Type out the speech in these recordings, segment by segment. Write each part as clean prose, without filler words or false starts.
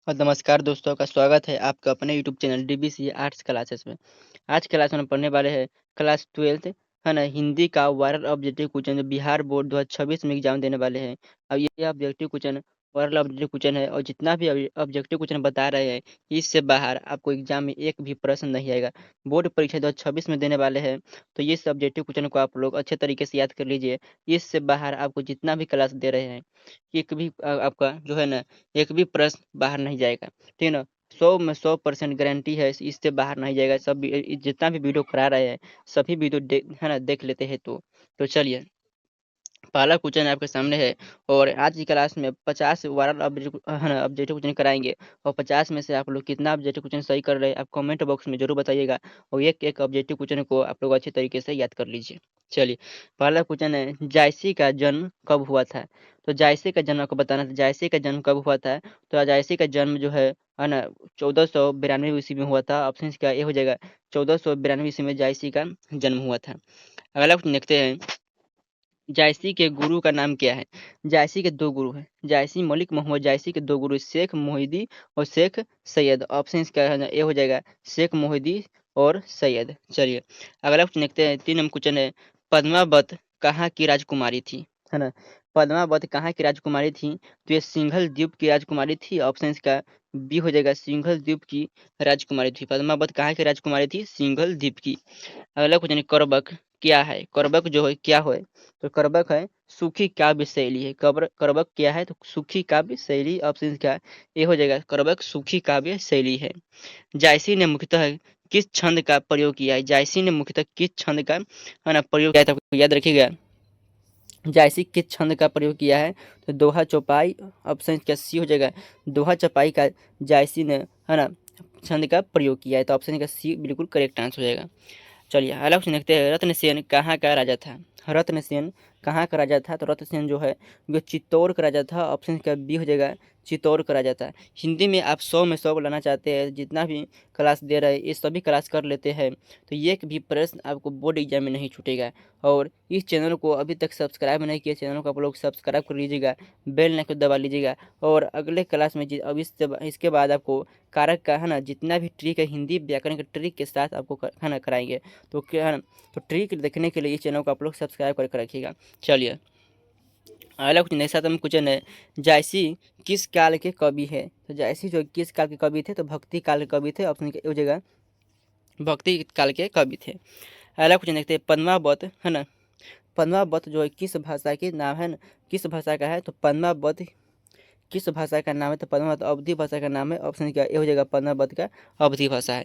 और नमस्कार दोस्तों का स्वागत है आपका अपने YouTube channel DBC arts classes में। आज क्लास में हम पढ़ने वाले हैं क्लास 12th है ना, हिंदी का वायरल ऑब्जेक्टिव क्वेश्चन जो बिहार बोर्ड 2026 में एग्जाम देने वाले हैं। अब ये objective question viral objective question है और जितना भी ऑब्जेक्टिव क्वेश्चन बता रहे हैं इससे बाहर आपको एग्जाम में एक भी प्रश्न नहीं आएगा। बोर्ड परीक्षा 2026 में देने वाले हैं, तो ये ऑब्जेक्टिव क्वेश्चन को आप लोग अच्छे तरीके से याद कर लीजिए। इससे बाहर आपको जितना भी क्लास दे रहे हैं एक भी आपका जो है ना, एक भी प्रश्न बाहर नहीं जाएगा। ठीक है ना, 100% गारंटी है इससे बाहर नहीं जाएगा। सब जितना भी वीडियो करा रहे हैं सभी वीडियो है ना देख लेते हैं। तो चलिए, पहला क्वेश्चन आपके सामने है और आज की क्लास में 50 वायरल ऑब्जेक्टिव क्वेश्चन कराएंगे और 50 में से आप लोग कितना ऑब्जेक्टिव क्वेश्चन सही कर रहे हैं आप कमेंट बॉक्स में जरूर बताइएगा और एक एक ऑब्जेक्टिव क्वेश्चन को आप लोग अच्छे तरीके से याद कर लीजिए। चलिए, पहला क्वेश्चन है जायसी का जन्म कब हुआ था। तो जायसी का जन्म आपको बताना था, जायसी का जन्म कब हुआ था। तो जायसी का जन्म जो है ना 1492 ईस्वी में हुआ था। ऑप्शन का ये हो जाएगा 1492 ईस्वी में जायसी का जन्म हुआ था। अगला क्वेश्चन देखते हैं, जायसी के गुरु का नाम क्या है। जायसी के दो गुरु हैं, जायसी मलिक मोहम्मद जायसी के दो गुरु शेख मोहिदी और शेख सैयद। ऑप्शन इसका है ना ये हो जाएगा शेख मोहिदी और सैयद। चलिए, अगला क्वेश्चन देखते हैं, 3 नंबर क्वेश्चन है, पद्मावत कहाँ की राजकुमारी थी, है ना। पद्मावत कहाँ की राजकुमारी थी। तो ये सिंघल द्वीप की राजकुमारी थी। ऑप्शन इसका बी हो जाएगा सिंघल द्वीप की राजकुमारी थी। पद्मावत कहाँ की राजकुमारी थी, सिंघल द्वीप की। अगला क्वेश्चन, करबक क्या है। करबक जो है क्या है। तो करबक है सूखी काव्य शैली है। करबक क्या है, तो सूखी काव्य शैली। ऑप्शन क्या ये हो जाएगा करबक सूखी काव्य शैली है। जायसी ने मुख्यतः किस छंद का प्रयोग किया है। जायसी ने मुख्यतः किस छंद का है ना प्रयोग किया था, आपको याद रखिएगा। जायसी किस छंद का प्रयोग किया है, तो दोहा चौपाई। ऑप्शन क्या सी हो जाएगा दोहा चौपाई का जायसी ने है ना छंद का प्रयोग किया है। तो ऑप्शन का सी बिल्कुल करेक्ट आंसर हो जाएगा। चलिए, अगला क्वेश्चन देखते हैं, रत्नसेन कहाँ का राजा था। रत्नसेन कहाँ का राजा था। तो रत्नसेन जो है वो चित्तौड़ का राजा था। ऑप्शन का बी हो जाएगा चित्तौड़ का राजा था। हिंदी में आप 100 में 100 लाना चाहते हैं, जितना भी क्लास दे रहे हैं ये सभी क्लास कर लेते हैं, तो एक भी प्रश्न आपको बोर्ड एग्जाम में नहीं छूटेगा। और इस चैनल को अभी तक सब्सक्राइब नहीं किया, चैनल को आप लोग सब्सक्राइब कर लीजिएगा, बेल आइकन को दबा लीजिएगा। और अगले क्लास में अब इसके बाद आपको कारक का है ना जितना भी ट्रिक है हिंदी व्याकरण के ट्रिक के साथ आपको है ना कराएंगे। तो क्या है ना, तो ट्रिक देखने के लिए इस चैनल को आप लोग सब्सक्राइब करके रखिएगा। चलिए, अगला क्वेश्चन है, 7वां क्वेश्चन है, जायसी किस काल के कवि है। तो जायसी जो किस काल के कवि थे, तो भक्ति काल के कवि थे। ऑप्शन हो जाएगा भक्ति काल के कवि थे। अगला क्वेश्चन देखते हैं, पद्मावत है ना, पद्मावत जो है किस भाषा के नाम है ना, किस भाषा का है। तो पद्मावत किस भाषा का नाम है, तो पद्मावत अवधी भाषा का नाम है। ऑप्शन क्या ये हो जाएगा पद्मावत का अवधी भाषा है।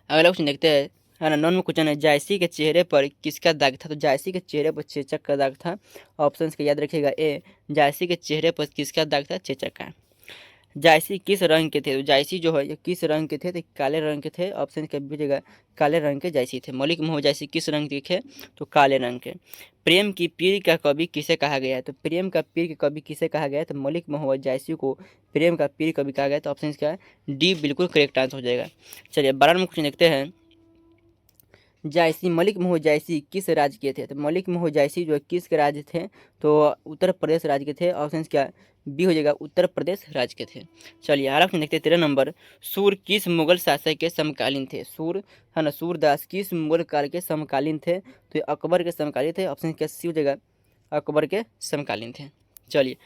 अगला क्वेश्चन देखते हैं, है ना 9वां क्वेश्चन है, जायसी के चेहरे पर किसका दाग था। तो जायसी के चेहरे पर चेचक का दाग था। ऑप्शन का याद रखिएगा ए, जायसी के चेहरे पर किसका दाग था, चेचक का। जायसी किस रंग के थे। तो जायसी जो है ये किस रंग के थे, तो काले रंग के थे। ऑप्शन का बी जगह काले रंग के जायसी थे। मलिक मोहम्मद जायसी किस रंग के थे, तो काले रंग के। प्रेम की पीर का कवि किसे कहा गया है। तो प्रेम का पीर के कवि किसे कहा गया है, तो मलिक मोहम्मद जायसी को प्रेम का पीर कवि कहा गया है। तो ऑप्शन का डी बिल्कुल करेक्ट आंसर हो जाएगा। चलिए, 12वां क्वेश्चन देखते हैं, जायसी मलिक मोहम्मद जायसी किस राज्य के थे। तो मलिक मोहम्मद जायसी जो है किस के राज्य थे, तो उत्तर प्रदेश राज्य के थे। ऑप्शन क्या बी हो जाएगा उत्तर प्रदेश राज्य के थे। चलिए, आगे ऑप्शन देखते हैं, 13 नंबर, सूर किस मुगल शासक के समकालीन थे। सूर है ना सूरदास किस मुगल काल के समकालीन थे, तो ये अकबर के समकालीन थे। ऑप्शन क्या सी हो जाएगा अकबर के समकालीन थे। चलिए,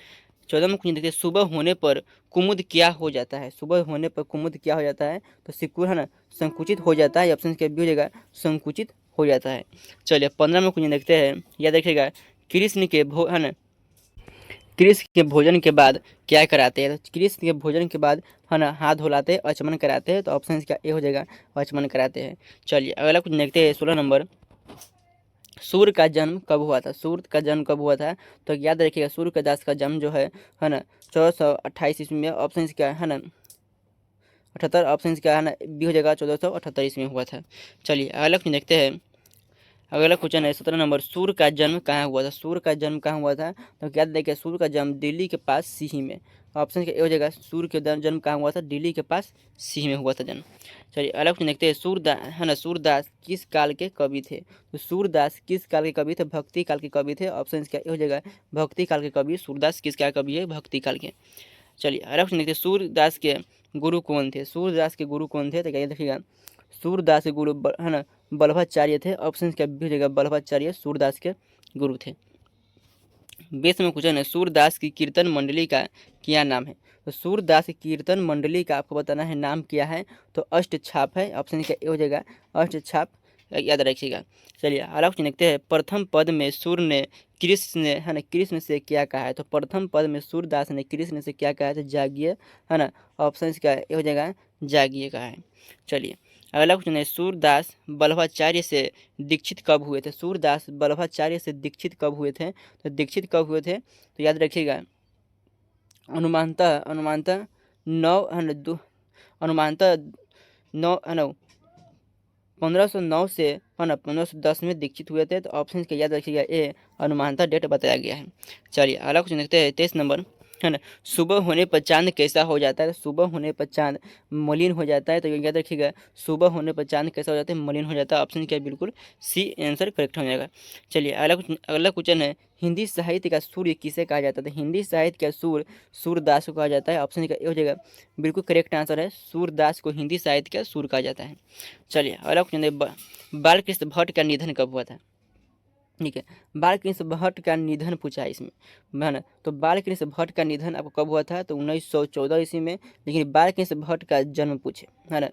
14वां क्वेश्चन देखते हैं, सुबह होने पर कुमुद क्या हो जाता है। सुबह होने पर कुमुद क्या हो जाता है, तो सिकुड़ है ना संकुचित हो जाता है। ऑप्शन क्या बी हो जाएगा संकुचित हो जाता है। चलिए, 15वां क्वेश्चन देखते हैं, याद रखिएगा, कृष्ण के है ना कृष्ण के भोजन के बाद क्या कराते हैं। तो कृष्ण के भोजन के बाद है ना हाथ धुलाते हैं, अचमन कराते हैं। तो ऑप्शन क्या ए हो जाएगा अचमन कराते हैं। चलिए, अगला कुछ देखते हैं, 16 नंबर, सूर्य का जन्म कब हुआ था। सूर्य का जन्म कब हुआ था, तो याद रखिएगा सूर्यदास का जन्म जो है ना 1428 ईस्वी में। ऑप्शन क्या है ना 78। ऑप्शन क्या है ना बी हो जाएगा 1478 ईस्वी में हुआ था। चलिए, अगला क्वेश्चन देखते हैं, अगला क्वेश्चन है 17 नंबर, सूर्य का जन्म कहाँ हुआ था। सूर्य का जन्म कहाँ हुआ था, तो याद देखिए सूर्य का जन्म दिल्ली के पास सीही में। ऑप्शन क्या हो जाएगा सूर्य के जन्म कहाँ हुआ था, दिल्ली के पास सीही में हुआ था जन्म। चलिए, अगला क्वेश्चन देखते हैं, सूरदास है ना सूरदास किस काल के कवि थे। तो सूरदास किस काल के कवि थे, भक्ति काल के कवि थे। ऑप्शन क्या हो जाएगा भक्ति काल के कवि। सूरदास किस काल के कवि है, भक्ति काल के। चलिए अगला क्वेश्चन देखते हैं, सूरदास के गुरु कौन थे? सूरदास के गुरु कौन थे? तो क्या देखिएगा, सूरदास के गुरु है ना वल्लभाचार्य थे। ऑप्शन क्या भी हो जाएगा, वल्लभाचार्य सूरदास के गुरु थे। 20 में क्वेश्चन है, सूरदास की कीर्तन मंडली का क्या नाम है? तो सूरदास की कीर्तन मंडली का आपको बताना है नाम क्या है, तो अष्ट छाप है। ऑप्शन क्या ए हो जाएगा, अष्ट छाप, याद रखिएगा। चलिए अगला क्वेश्चन देखते हैं, प्रथम पद में सूर ने कृष्ण ने है ना कृष्ण से क्या कहा है? तो प्रथम पद में सूरदास ने कृष्ण से क्या कहा है? तो जागिए, है ना। ऑप्शन क्या ए हो जाएगा, जागिए कहा है। चलिए अगला क्वेश्चन है, सूरदास वल्लभाचार्य से दीक्षित कब हुए थे? सूरदास वल्लभाचार्य से दीक्षित कब हुए थे? तो दीक्षित कब हुए थे? तो याद रखिएगा, अनुमानतः अनुमानतः नौ है ना अनुमानतः 1509 से है ना 1510 में दीक्षित हुए थे। तो ऑप्शन के याद रखिएगा, ए अनुमानतः डेट बताया गया है। चलिए अगला क्वेश्चन देखते हैं, 23 नंबर, है ना। सुबह होने पर चांद कैसा हो जाता है? तो सुबह होने पर चांद मलिन हो जाता है। तो याद रखिएगा, सुबह होने पर चांद कैसा हो जाता है? मलिन हो जाता है। ऑप्शन क्या, बिल्कुल सी आंसर करेक्ट हो जाएगा। चलिए अगला क्वेश्चन है, हिंदी साहित्य का सूर्य किसे कहा जाता है? तो हिंदी साहित्य का सूर्य सूरदास को कहा जाता है। ऑप्शन का ए हो जाएगा, बिल्कुल करेक्ट आंसर है, सूरदास को हिंदी साहित्य का सूर्य कहा जाता है। चलिए अगला क्वेश्चन है, बालकृष्ण भट्ट का निधन कब हुआ था? ठीक है, बालकृष्ण भट्ट का निधन पूछा है इसमें, है ना। तो बालकृष्ण भट्ट का निधन आपको कब हुआ था? तो 1914 ईस्वी में। लेकिन बालकृष्ण भट्ट का जन्म पूछे, है ना,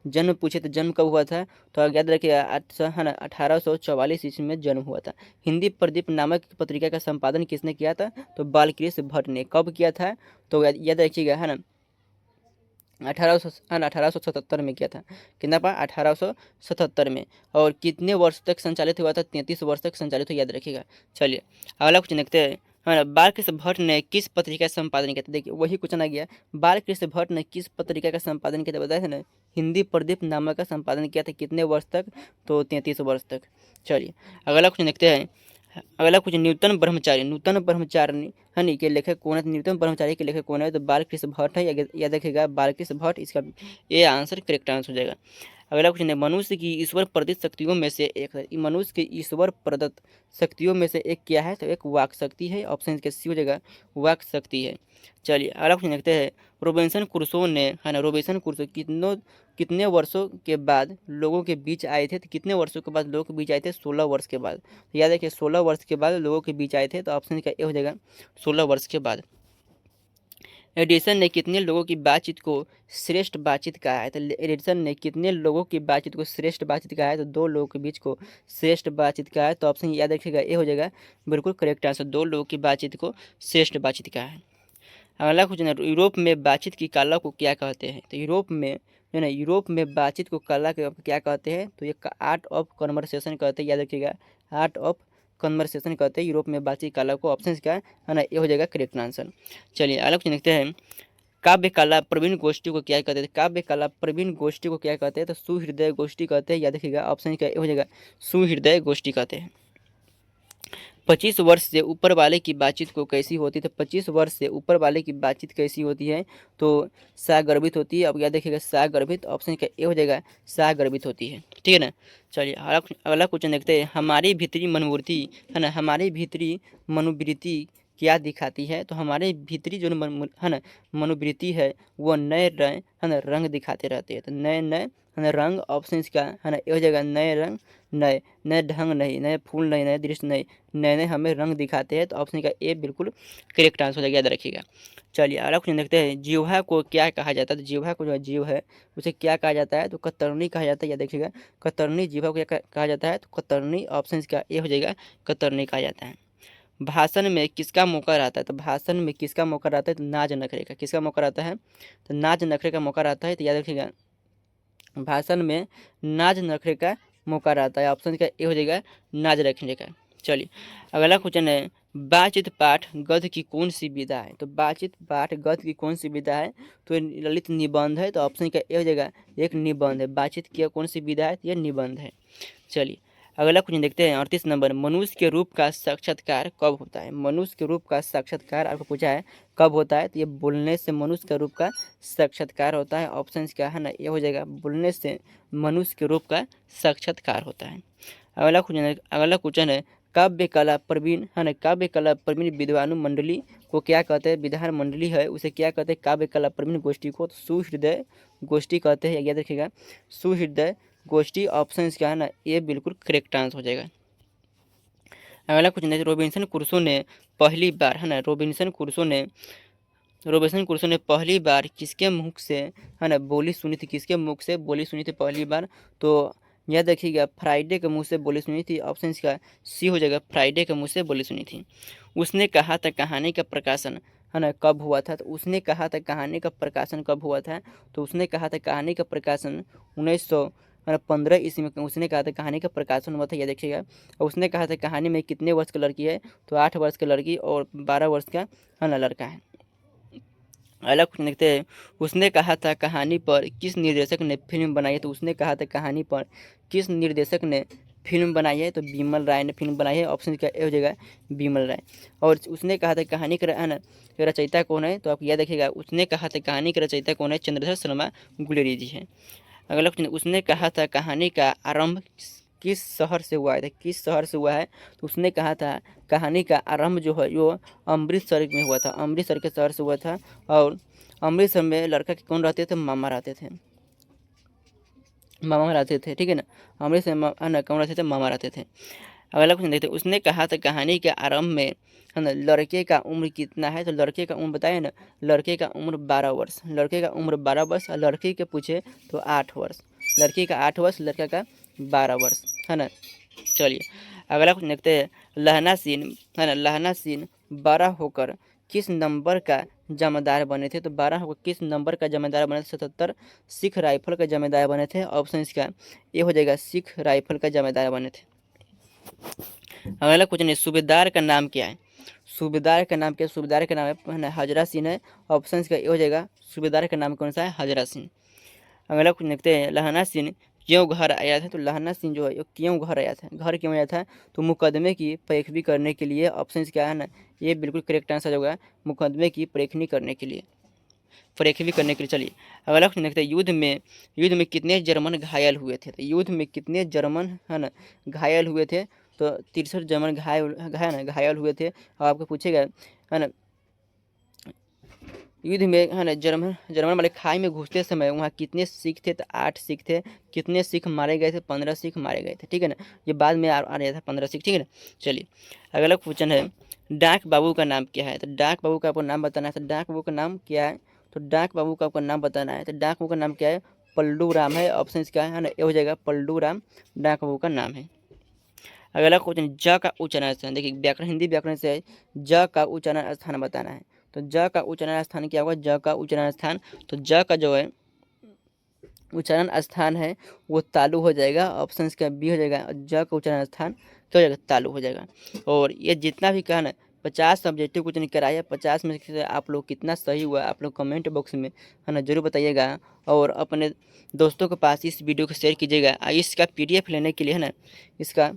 जन्म पूछे तो जन्म कब हुआ था? तो याद रखिएगा, है ना 1844 ईस्वी में जन्म हुआ था। हिंदी प्रदीप नामक पत्रिका का संपादन किसने किया था? तो बालकृष्ण भट्ट ने। कब किया था? तो याद रखिएगा, है ना 1877 में किया था। कितना पा? 1877 में। और कितने वर्ष तक संचालित हुआ था? 33 वर्ष तक संचालित हुआ, याद रखिएगा। चलिए अगला क्वेश्चन देखते हैं, है ना, बालकृष्ण भट्ट ने किस पत्रिका का संपादन किया था? देखिए वही क्वेश्चन आ गया, बालकृष्ण भट्ट ने किस पत्रिका का संपादन किया था? बताया था ना, हिंदी प्रदीप नामक का संपादन किया था। कितने वर्ष तक? तो 33 वर्ष तक। चलिए अगला क्वेश्चन देखते हैं, अगला कुछ, न्यूटन ब्रह्मचारी, नूतन ब्रह्मचारिणी है नी के लेखक कौन है? न्यूटन ब्रह्मचारी के लेखक कौन है? तो बालकृष्ण भट्ट है। याद रखिएगा, बालकृष्ण भट्ट, इसका ये आंसर करेक्ट आंसर हो जाएगा। अगला क्वेश्चन है, मनुष्य की ईश्वर प्रदत्त शक्तियों में से एक है। मनुष्य की ईश्वर प्रदत्त शक्तियों में से एक क्या है? तो एक वाक शक्ति है। ऑप्शन के सी हो जाएगा, वाक शक्ति है। चलिए अगला क्वेश्चन देखते हैं, रोबिन्सन क्रूसो ने, है ना, रोबिन्सन क्रूसो कितने वर्षों के बाद लोगों के बीच आए थे? तो कितने वर्षों के बाद लोगों के बीच आए थे? 16 वर्ष के बाद। तो याद रखिए, 16 वर्ष के बाद लोगों के बीच आए थे। तो ऑप्शन का ए हो जाएगा, 16 वर्ष के बाद। एडिसन ने कितने लोगों की बातचीत को श्रेष्ठ बातचीत कहा है? तो एडिसन ने कितने लोगों की बातचीत को श्रेष्ठ बातचीत कहा है? तो 2 लोगों के बीच को श्रेष्ठ बातचीत कहा है। तो ऑप्शन याद रखिएगा, ए हो जाएगा, बिल्कुल करेक्ट आंसर, 2 लोगों की बातचीत को श्रेष्ठ बातचीत कहा है। अगला क्वेश्चन है, यूरोप में बातचीत की कला को क्या कहते हैं? तो यूरोप में, जो ना, यूरोप में बातचीत को कला के क्या कहते हैं? तो ये आर्ट ऑफ कन्वर्सेशन कहते हैं। याद रखिएगा, आर्ट ऑफ कन्वर्सेशन कहते हैं यूरोप में बातचीत कला को। ऑप्शन क्या है ना, ये हो जाएगा करेक्ट आंसर। चलिए अगला क्वेश्चन देखते हैं, काव्य कला प्रवीण गोष्ठी को क्या कहते हैं? काव्य कला प्रवीण गोष्ठी को क्या कहते हैं? तो सुहृदय गोष्ठी कहते हैं। याद रखिएगा, ऑप्शन क्या हो जाएगा, सुहृदय गोष्ठी कहते हैं। 25 वर्ष से ऊपर वाले की बातचीत को कैसी होती है? तो 25 वर्ष से ऊपर वाले की बातचीत कैसी होती है? तो सागर्भित होती है। अब याद रखिएगा, सागर्भित, ऑप्शन का ए हो जाएगा, सागर्भित होती है। ठीक है ना। चलिए अगला क्वेश्चन देखते हैं, हमारी भीतरी मनोवृत्ति, है ना, हमारी भीतरी मनोवृत्ति क्या दिखाती है? तो हमारे भीतरी जो है ना मनोवृत्ति है, वो नए रंग, है ना, रंग दिखाते रहते हैं। तो नए नए, है ना, रंग। ऑप्शन इसका, है ना, ये हो जाएगा, नए रंग, नए नए ढंग नहीं, नए फूल नहीं, नए दृश्य नहीं, नए नए हमें रंग दिखाते हैं। तो ऑप्शन का ए बिल्कुल करेक्ट आंसर हो जाएगा, याद रखिएगा। चलिए अगला क्वेश्चन देखते हैं, जीवा को क्या कहा जाता है? तो जीवा को, जो जीव है, उसे क्या कहा जाता है? तो कतरनी कहा जाता है। याद रखिएगा, कतरनी, जीवा को क्या कहा जाता है? तो कतरनी। ऑप्शन का ए हो जाएगा, कतरनी कहा जाता है। भाषण में किसका मौका रहता है? तो भाषण में किसका मौका रहता है? तो नाज नखरे का। किसका मौका रहता है? तो नाज नखरे का मौका रहता है। तो याद रखिएगा, भाषण में नाज नखरे का मौका रहता है। ऑप्शन का ए हो जाएगा, नाज रखने का। चलिए अगला क्वेश्चन है, बातचीत पाठ गद्य की कौन सी विधा है? तो बातचीत पाठ गद्य की कौन सी विधा है? तो ये ललित निबंध है। तो ऑप्शन का ए हो जाएगा, एक निबंध है। बातचीत की कौन सी विधा है? तो यह निबंध है। चलिए अगला क्वेश्चन देखते हैं, 38 नंबर, मनुष्य के रूप का साक्षात्कार कब होता है? मनुष्य के रूप का साक्षात्कार आपको पूछा है कब होता है? तो ये बोलने से मनुष्य के रूप का साक्षात्कार होता है। ऑप्शन क्या है ना, ये हो जाएगा, बोलने से मनुष्य के रूप का साक्षात्कार होता है। अगला क्वेश्चन है, काव्य कला प्रवीण है ना, काव्य कला प्रवीण विद्वान मंडली को क्या कहते हैं, विधान मंडली है उसे क्या कहते हैं, काव्य कला प्रवीण गोष्ठी को सुहृदय गोष्ठी कहते हैं, याद रखिएगा सुहृदय गोष्ठी। ऑप्शन क्या है ना, ये बिल्कुल करेक्ट आंसर हो जाएगा। अगला क्वेश्चन है, रॉबिन्सन क्रूसो ने पहली बार है ना, रॉबिन्सन क्रूसो ने पहली बार किसके मुख से है ना बोली सुनी थी, किसके मुख से बोली सुनी थी पहली बार, तो याद रखिएगा फ्राइडे के मुंह से बोली सुनी थी। ऑप्शन का सी हो जाएगा, फ्राइडे के मुंह से बोली सुनी थी। उसने कहा था कहानी का प्रकाशन है ना कब हुआ था, तो उसने कहा था कहानी का प्रकाशन कब हुआ था, तो उसने कहा था कहानी का प्रकाशन 1915 ईस्वी में उसने कहा था कहानी का प्रकाशन हुआ था, यह देखिएगा। और उसने कहा था कहानी में कितने वर्ष की लड़की है, तो 8 वर्ष की लड़की और 12 वर्ष का है ना लड़का है। अगला क्वेश्चन देखते हैं, उसने कहा था कहानी पर किस निर्देशक ने फिल्म बनाई है, तो उसने कहा था कहानी पर किस निर्देशक ने फिल्म बनाई है, तो बिमल राय ने फिल्म बनाई है। ऑप्शन क्या हो जाएगा, बिमल राय। और उसने कहा था कहानी का है ना रचयिता कौन है, तो आप याद रखिएगा उसने कहा था कहानी का रचयिता कौन है, चंद्रशेखर शर्मा गुलेरी जी है। अगला क्वेश्चन, उसने कहा था कहानी का आरंभ किस शहर से हुआ है, किस शहर से हुआ है, तो उसने कहा था कहानी का आरंभ जो है वो अमृतसर में हुआ था, अमृतसर के शहर से हुआ था। और अमृतसर में लड़का के कौन रहते थे, मामा रहते थे, मामा रहते थे, ठीक है ना। अमृतसर में है ना कौन रहते थे, मामा रहते थे। अगला क्वेश्चन देखते हैं, उसने कहा था कहानी के आरंभ में है ना लड़के का उम्र कितना है, तो लड़के का उम्र बताए ना, लड़के का उम्र 12 वर्ष, लड़के का उम्र 12 वर्ष, और लड़की के पूछे तो 8 वर्ष, लड़की का 8 वर्ष, लड़का का 12 वर्ष है ना। चलिए अगला क्वेश्चन देखते हैं, लहना सिंह है ना, लहना सिंह 12 होकर किस नंबर का जमादार बने थे, तो 12 होकर किस नंबर का जमादार बने थे, 77 सिख राइफल का जमादार बने थे। ऑप्शन इसका ये हो जाएगा, सिख राइफल का जमादार बने थे। अगला क्वेश्चन है, सूबेदार का नाम क्या है, सूबेदार का नाम क्या है, सूबेदार का नाम है ना हजरा सिंह है। ऑप्शन का ये हो जाएगा, सूबेदार का नाम कौन सा है, हजरा सिंह। अगला क्वेश्चन देखते हैं, लहना सिंह क्यों घर आया था, तो लहना सिंह जो है ये क्यों घर आया था, घर क्यों आया था, तो मुकदमे की पैरवी करने के लिए। ऑप्शन क्या है ना, ये बिल्कुल करेक्ट आंसर होगा, मुकदमे की पैरवी करने के लिए, पैरवी करने के लिए। चलिए अगला क्वेश्चन देखते हैं, युद्ध में कितने जर्मन घायल हुए थे, तो युद्ध में कितने जर्मन है ना घायल हुए थे, तो 63 जर्मन घायल हुए थे। और आपको पूछेगा है ना युद्ध में है ना जर्मन वाले खाई में घुसते समय वहाँ कितने सिख थे, तो 8 सिख थे। कितने सिख मारे गए थे, 15 सिख मारे गए थे, ठीक है ना। ये बाद में आ रहा था 15 सिख, ठीक है ना। चलिए अगला क्वेश्चन है, डाक बाबू का नाम क्या है, तो डाक बाबू का आपको नाम बताना है, तो डाक बाबू का नाम क्या है, तो डाक बाबू का आपको नाम बताना है, तो डाक बाबू का नाम क्या है, पल्लू राम है। ऑप्शन क्या है ना, ये हो जाएगा पल्लू राम डाक बाबू का नाम है। अगला क्वेश्चन, ज का उच्चारण स्थान, देखिए व्याकरण हिंदी व्याकरण से है, ज का उच्चारण स्थान बताना है, तो ज का उच्चारण स्थान क्या होगा, ज का उच्चारण स्थान, तो ज का जो है उच्चारण स्थान है वो तालु हो जाएगा। ऑप्शन का बी हो जाएगा, ज का उच्चारण स्थान क्या हो जाएगा, तालु हो जाएगा। और ये जितना भी कहा ना 50 सब्जेक्टिव क्वेश्चन कराया, 50 में से आप लोग कितना सही हुआ आप लोग कमेंट बॉक्स में है ना जरूर बताइएगा। और अपने दोस्तों के पास इस वीडियो को शेयर कीजिएगा। इसका PDF लेने के लिए है ना, इसका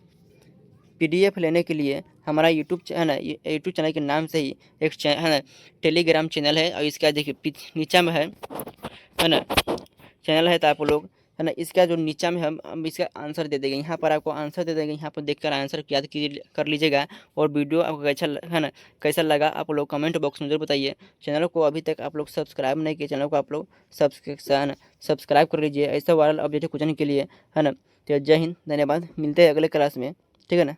PDF लेने के लिए हमारा यूट्यूब है ना, यूट्यूब चैनल के नाम से ही एक है ना टेलीग्राम चैनल है, और इसका देखिए नीचा में है ना चैनल है, तो आप लोग है ना इसका जो नीचा में हम इसका आंसर दे देंगे, यहाँ पर आपको आंसर दे देंगे, यहाँ पर देखकर आंसर याद कर लीजिएगा। और वीडियो आपको है ना कैसा लगा आप लोग कमेंट बॉक्स में जरूर बताइए। चैनल को अभी तक आप लोग सब्सक्राइब नहीं किए, चैनल को आप लोग सब्सक्राइब कर लीजिए ऐसा वायरल अपडेट क्वेश्चन के लिए, है ना। तो जय हिंद, धन्यवाद, मिलते हैं अगले क्लास में, ठीक है ना।